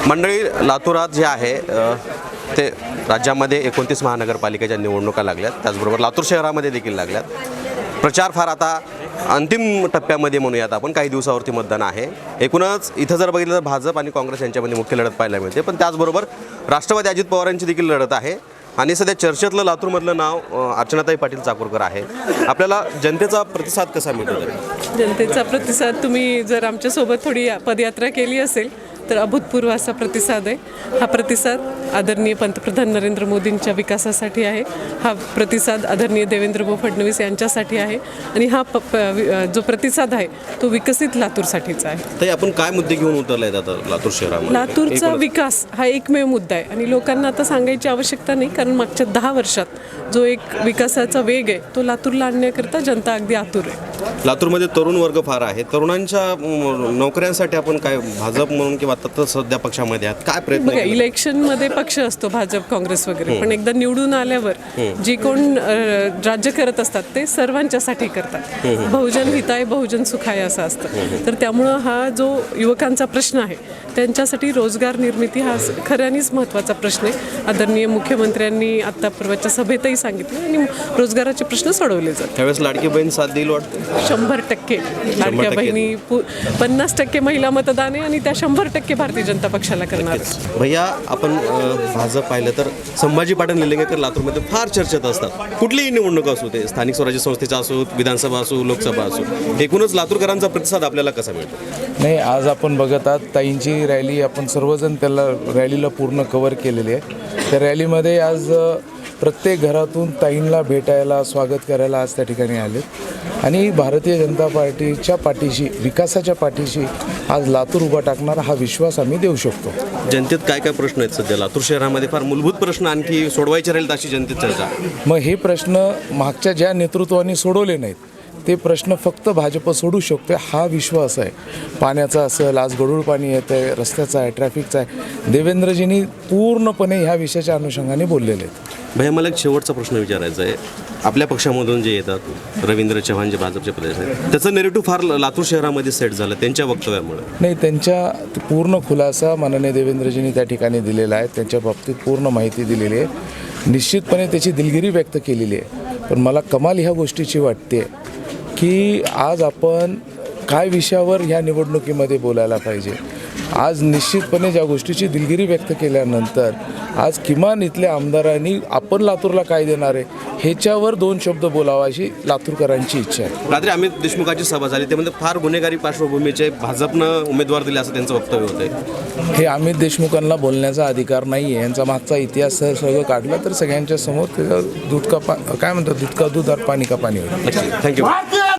मंडळी, लातूरात जे आहे ते राज्यामध्ये 29 महानगरपालिकेच्या निवडणुका लागल्यात, त्याचबरोबर लातूर शहरामध्ये देखील लागल्यात. प्रचार फार आता अंतिम टप्प्यामध्ये म्हणूयात आपण. काही दिवसावरती मतदान आहे. एकूणच इथं जर बघितलं तर भाजप आणि काँग्रेस यांच्यामध्ये मुख्य लढत पाहायला मिळते, पण त्याचबरोबर राष्ट्रवादी अजित पवारांची देखील लढत आहे. आणि सध्या चर्चेतलं लातूरमधलं नाव अर्चनाताई पाटील चाकूरकर आहे. आपल्याला जनतेचा प्रतिसाद कसा मिळतो? जनतेचा प्रतिसाद, तुम्ही जर आमच्यासोबत थोडी पदयात्रा केली असेल तर अभूतपूर्व असा प्रतिसाद आहे. हा प्रतिसाद आदरणीय पंतप्रधान नरेंद्र मोदींच्या विकासासाठी आहे. हा प्रतिसाद आदरणीय देवेंद्रभाऊ फडणवीस यांच्यासाठी आहे. आणि हा जो प्रतिसाद आहे तो विकसित लातूरसाठीचा आहे. तर आपण काय मुद्दे घेऊन उतरले आता लातूर शहरामध्ये? लातूरचा विकास हा एकमेव मुद्दा आहे आणि लोकांना आता सांगायची आवश्यकता नाही, कारण मागच्या 10 वर्षात जो एक विकासाचा वेग आहे तो लातूरला आणण्याकरता जनता अगदी आतुर आहे. लातूरमध्ये तरुण वर्ग फार आहे. तरुणांच्या नोकऱ्यांसाठी आपण काय भाजप म्हणून किंवा आता सध्या पक्षामध्ये आहात, काय प्रयत्न? बघा, इलेक्शनमध्ये पक्ष असतो भाजप काँग्रेस वगैरे, पण एकदा निवडून आल्यावर जी कोण राज्य करत असतात ते सर्वांच्यासाठी करतात. बहुजन हिताय बहुजन सुखाय असं असतं. तर त्यामुळं हा जो युवकांचा प्रश्न आहे त्यांच्यासाठी रोजगार निर्मिती हा खऱ्यानीच महत्त्वाचा प्रश्न आहे. आदरणीय मुख्यमंत्र्यांनी आत्ता परवाच्या सभेतही सांगितलं आणि रोजगाराचे प्रश्न सोडवले जातात. त्यावेळेस लाडकी बहीण साथ देईल वाटतं? 100% लाडक्या बहिणी, 50% महिला मतदान आहे आणि त्या 100% भारतीय जनता पक्षाला करणार. भैया, आपण भाजप पाहिलं तर संभाजी पाटील निलंगेकर लातूरमध्ये फार चर्चेत असतात. कुठलीही निवडणूक असू, ते स्थानिक स्वराज्य संस्थेचा असो, विधानसभा असो, लोकसभा असो, एकूणच लातूरकरांचा प्रतिसाद आपल्याला कसा मिळतो? नाही, आज आपण बघत आहात ताईंची रॅली, आपण सर्वजण त्याला रॅलीला पूर्ण कव्हर केलेली आहे. त्या रॅलीमध्ये आज प्रत्येक घरातून ताईंना भेटायला, स्वागत करायला आज त्या ठिकाणी आले. आणि भारतीय जनता पार्टीच्या पाठीशी, विकासाच्या पाठीशी आज लातूर उभा टाकणारा हा विश्वास आम्ही देऊ शकतो. जनतेत काय काय प्रश्न आहेत सध्या लातूर शहरामध्ये? फार मूलभूत प्रश्न आणखी सोडवायचे राहील अशी जनतेत चर्चा. मग हे प्रश्न मागच्या ज्या नेतृत्वाने सोडवले नाहीत ते प्रश्न फक्त भाजप सोडू शकतो, हा विश्वास आहे. पाण्याचा असेल, आज गढूळ पाणी येतं आहे, रस्त्याचा आहे, ट्रॅफिकचा आहे. देवेंद्रजींनी पूर्णपणे ह्या विषयाच्या अनुषंगाने बोललेले आहेत. भैया, मला एक शेवटचा प्रश्न विचारायचा आहे. आपल्या पक्षामधून जे येतात रवींद्र चव्हाण, जे भाजपचे प्रदेश आहेत, त्याचं नेरेटिव्ह फार लातूर शहरामध्ये सेट झालं त्यांच्या वक्तव्यामुळे. नाही, त्यांच्या पूर्ण खुलासा माननीय देवेंद्रजींनी त्या ठिकाणी दिलेला आहे. त्यांच्या बाबतीत पूर्ण माहिती दिलेली आहे. निश्चितपणे त्याची दिलगिरी व्यक्त केलेली आहे. पण मला कमाल ह्या गोष्टीची वाटते की आज आपण काय विषयावर ह्या निवडणुकीमध्ये बोलायला पाहिजे. आज निश्चितपणे ज्या गोष्टीची दिलगिरी व्यक्त केल्यानंतर आज किमान इथल्या आमदारांनी आपण लातूरला काय देणार आहे ह्याच्यावर 2 शब्द बोलावा अशी लातूरकरांची इच्छा आहे. रात्री अमित देशमुखांची सभा झाली, त्यामध्ये फार गुन्हेगारी पार्श्वभूमीचे भाजपनं उमेदवार दिले असं त्यांचं वक्तव्य होतं. हे अमित देशमुखांना बोलण्याचा अधिकार नाही आहे. यांचा मागचा इतिहास सगळं काढला तर सगळ्यांच्या समोर त्याचं दूध का दूध और पाणी का पाणी होईल. थँक्यू.